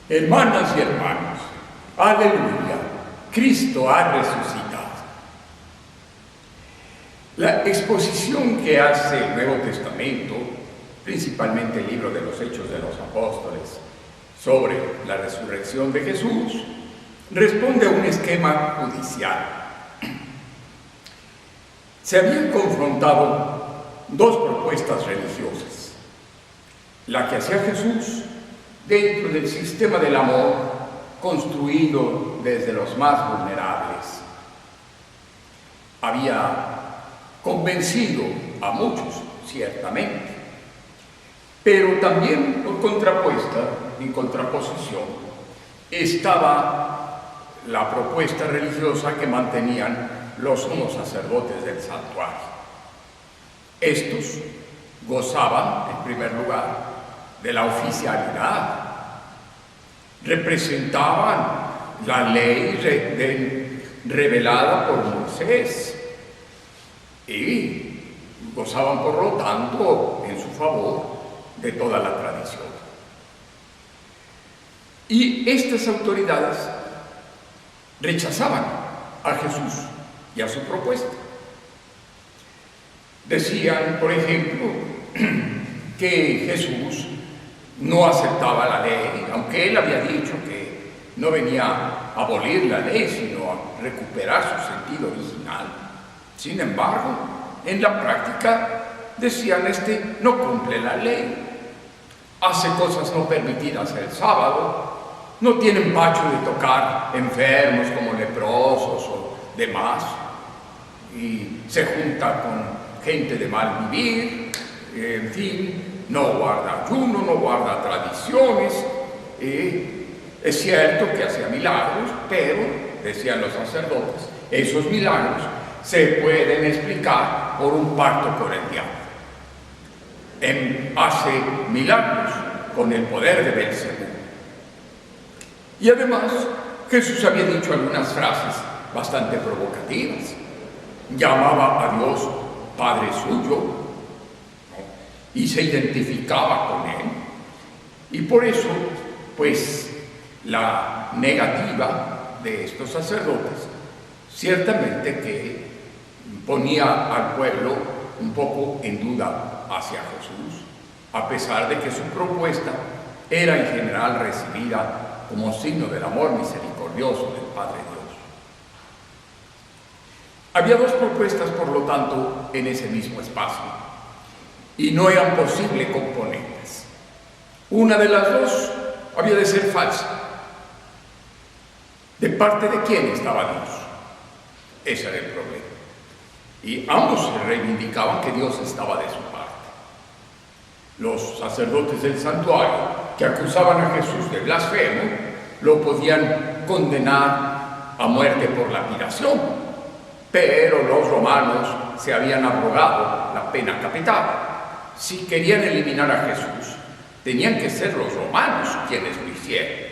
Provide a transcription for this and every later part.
Hermanas y hermanos, aleluya, Cristo ha resucitado. La exposición que hace el Nuevo Testamento, principalmente el libro de los Hechos de los Apóstoles, sobre la resurrección de Jesús, responde a un esquema judicial. Se habían confrontado dos propuestas religiosas: la que hacía Jesús dentro del sistema del amor construido desde los más vulnerables. Había convencido a muchos, ciertamente, pero también por contrapuesta, en contraposición, estaba la propuesta religiosa que mantenían los sumos sacerdotes del santuario. Estos gozaban, en primer lugar, de la oficialidad, representaban la ley revelada por Moisés y gozaban, por lo tanto, en su favor de toda la tradición. Y estas autoridades rechazaban a Jesús y a su propuesta. Decían, por ejemplo, que Jesús no aceptaba la ley, aunque él había dicho que no venía a abolir la ley, sino a recuperar su sentido original. Sin embargo, en la práctica decían: este no cumple la ley, hace cosas no permitidas el sábado, no tiene empacho de tocar enfermos como leprosos o demás, y se junta con gente de mal vivir, en fin, no guarda ayuno, no guarda tradiciones. Es cierto que hacía milagros, pero, decían los sacerdotes, esos milagros se pueden explicar por un pacto con el diablo. Hace milagros con el poder de Belcebú. Y además, Jesús había dicho algunas frases bastante provocativas. Llamaba a Dios Padre suyo, ¿no?, y se identificaba con él. Y por eso, pues, la negativa de estos sacerdotes ciertamente que ponía al pueblo un poco en duda hacia Jesús, a pesar de que su propuesta era en general recibida como signo del amor misericordioso del Padre Dios. Había dos propuestas, por lo tanto, en ese mismo espacio, y no eran posible componerlas. Una de las dos había de ser falsa. ¿De parte de quién estaba Dios? Ese era el problema. Y ambos reivindicaban que Dios estaba de su parte. Los sacerdotes del santuario, que acusaban a Jesús de blasfemo, lo podían condenar a muerte por lapidación, pero los romanos se habían abrogado la pena capital. Si querían eliminar a Jesús, tenían que ser los romanos quienes lo hicieran.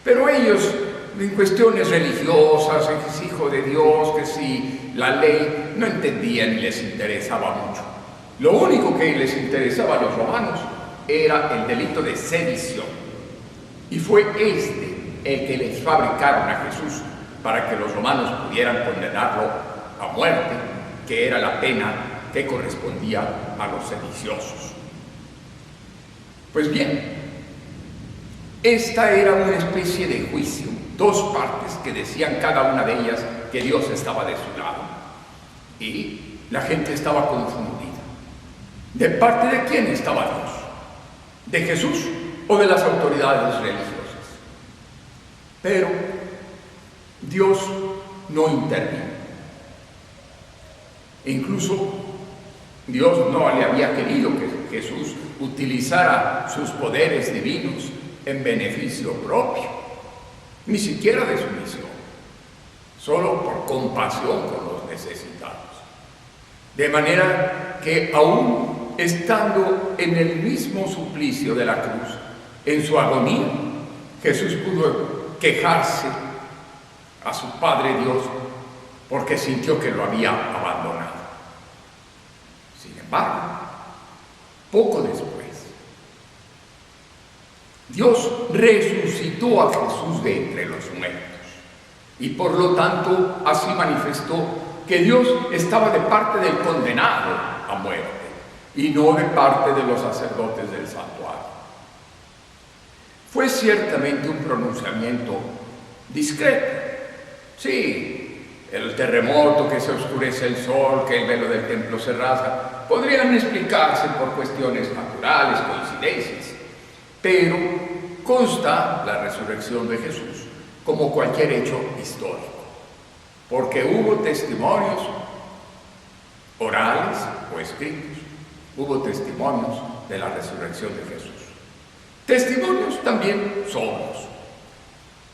Pero ellos, en cuestiones religiosas, que es hijo de Dios, que si la ley, no entendían ni les interesaba mucho. Lo único que les interesaba a los romanos era el delito de sedición. Y fue el que les fabricaron a Jesús para que los romanos pudieran condenarlo a muerte, que era la pena que correspondía a los sediciosos. Pues bien, esta era una especie de juicio, dos partes que decían cada una de ellas que Dios estaba de su lado, y la gente estaba confundida. ¿De parte de quién estaba Dios? ¿De Jesús o de las autoridades religiosas? Pero Dios no intervino. E incluso Dios no le había querido que Jesús utilizara sus poderes divinos en beneficio propio, ni siquiera de su misión, solo por compasión con los necesitados. De manera que aún estando en el mismo suplicio de la cruz, en su agonía, Jesús pudo quejarse a su Padre Dios porque sintió que lo había abandonado. Sin embargo, poco después, Dios resucitó a Jesús de entre los muertos y por lo tanto así manifestó que Dios estaba de parte del condenado a muerte y no de parte de los sacerdotes del santuario. Fue ciertamente un pronunciamiento discreto. Sí, el terremoto, que se oscurece el sol, que el velo del templo se rasga, podrían explicarse por cuestiones naturales, coincidencias, pero consta la resurrección de Jesús como cualquier hecho histórico, porque hubo testimonios orales o escritos, hubo testimonios de la resurrección de Jesús. Testimonios también solos.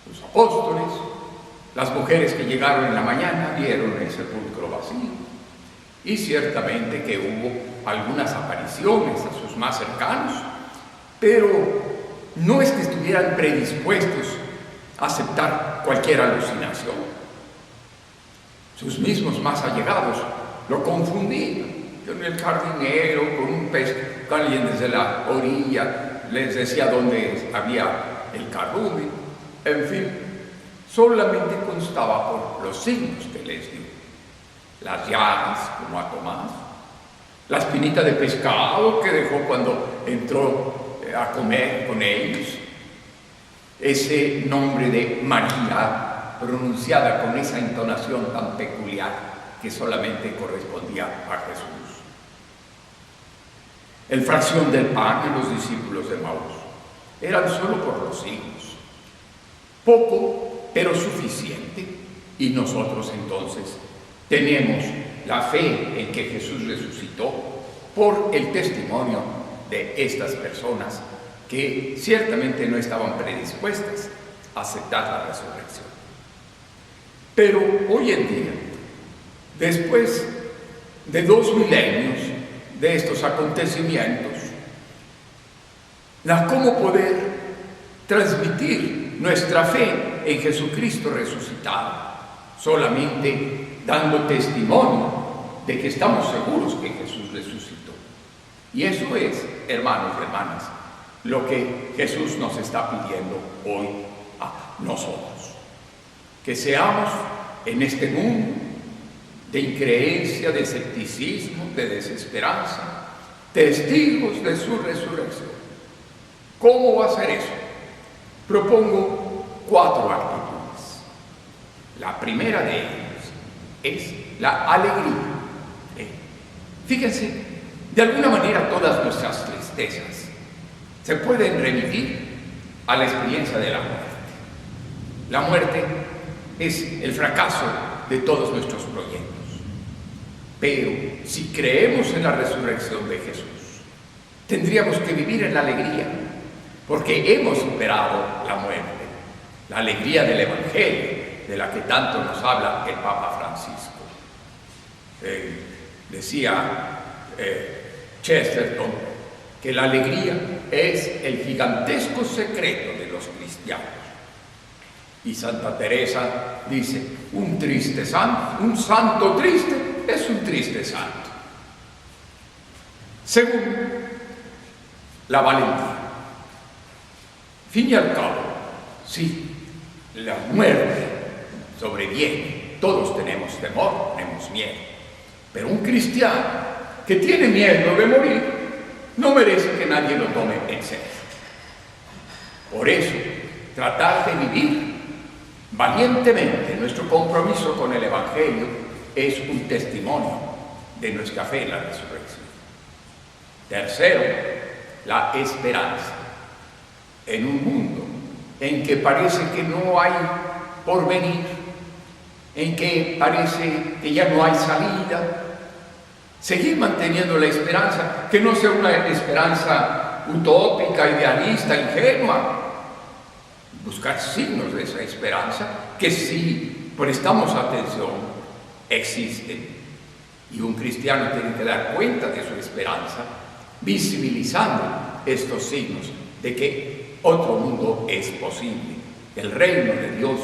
Los apóstoles, las mujeres que llegaron en la mañana vieron el sepulcro vacío, y ciertamente que hubo algunas apariciones a sus más cercanos, pero no es que estuvieran predispuestos a aceptar cualquier alucinación. Sus mismos más allegados lo confundían con el jardinero, con un pez, con alguien desde la orilla les decía dónde había el cardumen. En fin, solamente constaba por los signos que les dio: las llagas, como a Tomás, la espinita de pescado que dejó cuando entró a comer con ellos, ese nombre de María pronunciada con esa entonación tan peculiar que solamente correspondía a Jesús. El fracción del pan de los discípulos de Maús eran solo por los signos, poco pero suficiente, y nosotros entonces tenemos la fe en que Jesús resucitó por el testimonio de estas personas que ciertamente no estaban predispuestas a aceptar la resurrección. Pero hoy en día, después de 2 milenios de estos acontecimientos, ¿cómo poder transmitir nuestra fe en Jesucristo resucitado? Solamente dando testimonio de que estamos seguros que Jesús resucitó. Y eso es, hermanos y hermanas, lo que Jesús nos está pidiendo hoy a nosotros. Que seamos en este mundo de increencia, de escepticismo, de desesperanza, testigos de su resurrección. ¿Cómo va a ser eso? Propongo 4 actitudes. La primera de ellas es la alegría. Fíjense, de alguna manera todas nuestras tristezas se pueden remitir a la experiencia de la muerte. La muerte es el fracaso de todos nuestros proyectos. Pero si creemos en la resurrección de Jesús, tendríamos que vivir en la alegría, porque hemos superado la muerte. La alegría del Evangelio, de la que tanto nos habla el Papa Francisco. Decía Chesterton que la alegría es el gigantesco secreto de los cristianos. Y Santa Teresa dice: un triste santo, un santo triste es un triste santo. Segundo, la valentía. Fin y al cabo, sí, la muerte sobreviene. Todos tenemos temor, tenemos miedo. Pero un cristiano que tiene miedo de morir no merece que nadie lo tome en serio. Por eso, tratar de vivir valientemente nuestro compromiso con el Evangelio es un testimonio de nuestra fe en la resurrección. Tercero, la esperanza. En un mundo en que parece que no hay porvenir, en que parece que ya no hay salida, seguir manteniendo la esperanza, que no sea una esperanza utópica, idealista, ingenua. Buscar signos de esa esperanza que, si prestamos atención, existen. Y un cristiano tiene que dar cuenta de su esperanza, visibilizando estos signos de que otro mundo es posible. El reino de Dios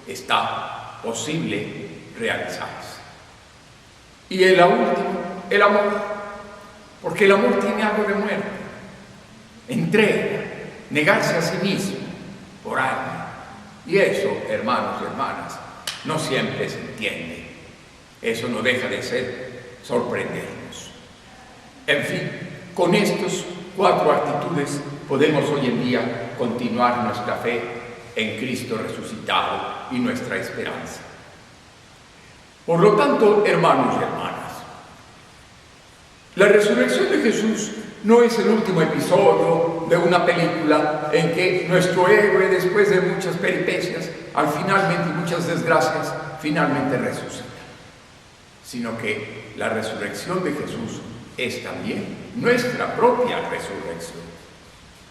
está posible realizarse. Y en la última, el amor, porque el amor tiene algo de muerte, entrega, negarse a sí mismo por alguien. Y eso, hermanos y hermanas, no siempre se entiende. Eso no deja de ser sorprendernos. En fin, con estas 4 actitudes podemos hoy en día continuar nuestra fe en Cristo resucitado y nuestra esperanza. Por lo tanto, hermanos y hermanas, la resurrección de Jesús no es el último episodio de una película en que nuestro héroe, después de muchas peripecias, al finalmente y muchas desgracias, finalmente resucita. Sino que la resurrección de Jesús es también nuestra propia resurrección.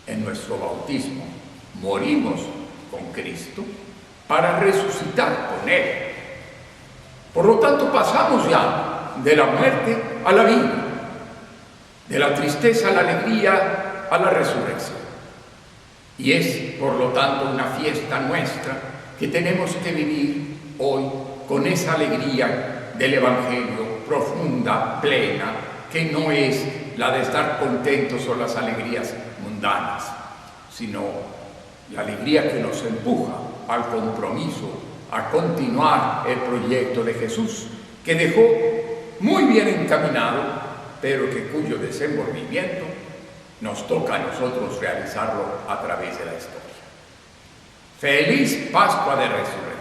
En nuestro bautismo morimos con Cristo para resucitar con Él. Por lo tanto, pasamos ya de la muerte a la vida, de la tristeza a la alegría, a la resurrección. Y es, por lo tanto, una fiesta nuestra que tenemos que vivir hoy con esa alegría del Evangelio profunda, plena, que no es la de estar contentos o las alegrías mundanas, sino la alegría que nos empuja al compromiso, a continuar el proyecto de Jesús, que dejó muy bien encaminado, pero que cuyo desenvolvimiento nos toca a nosotros realizarlo a través de la historia. ¡Feliz Pascua de Resurrección!